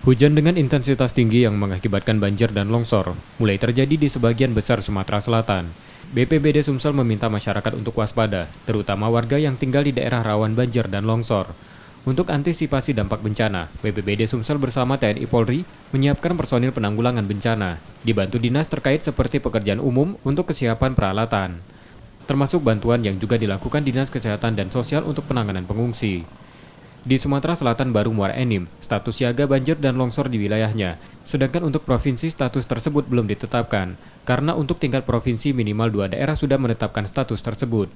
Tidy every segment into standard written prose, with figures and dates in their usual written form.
Hujan dengan intensitas tinggi yang mengakibatkan banjir dan longsor mulai terjadi di sebagian besar Sumatera Selatan. BPBD Sumsel meminta masyarakat untuk waspada, terutama warga yang tinggal di daerah rawan banjir dan longsor. Untuk antisipasi dampak bencana, BPBD Sumsel bersama TNI Polri menyiapkan personil penanggulangan bencana, dibantu dinas terkait seperti pekerjaan umum untuk kesiapan peralatan, termasuk bantuan yang juga dilakukan Dinas Kesehatan dan Sosial untuk penanganan pengungsi. Di Sumatera Selatan baru Muara Enim, status siaga banjir dan longsor di wilayahnya. Sedangkan untuk provinsi status tersebut belum ditetapkan, karena untuk tingkat provinsi minimal 2 daerah sudah menetapkan status tersebut.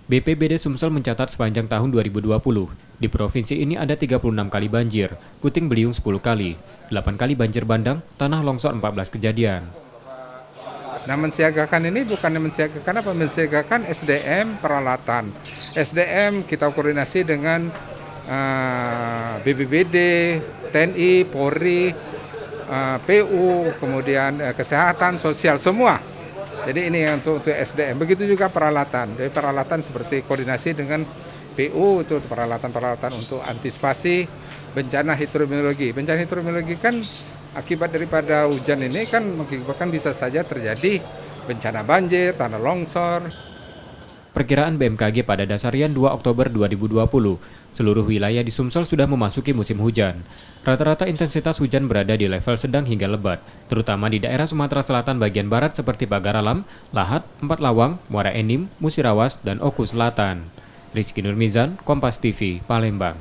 BPBD Sumsel mencatat sepanjang tahun 2020, di provinsi ini ada 36 kali banjir, puting beliung 10 kali, 8 kali banjir bandang, tanah longsor 14 kejadian. Nah, mensiagakan ini bukan mensiagakan apa? Mensiagakan SDM peralatan. SDM kita koordinasi dengan BPBD, TNI, Polri, PU, kemudian kesehatan, sosial, semua. Jadi ini untuk SDM. Begitu juga peralatan. Jadi peralatan seperti koordinasi dengan PU, itu peralatan-peralatan untuk antisipasi bencana hidrometeorologi. Bencana hidrometeorologi kan akibat daripada hujan ini kan mengakibatkan bisa saja terjadi bencana banjir, tanah longsor. Perkiraan BMKG pada dasarian 2 Oktober 2020, seluruh wilayah di Sumsel sudah memasuki musim hujan. Rata-rata intensitas hujan berada di level sedang hingga lebat, terutama di daerah Sumatera Selatan bagian barat seperti Pagar Alam, Lahat, Empat Lawang, Muara Enim, Musirawas, dan Oku Selatan. Rizky Nurmizan, Kompas TV, Palembang.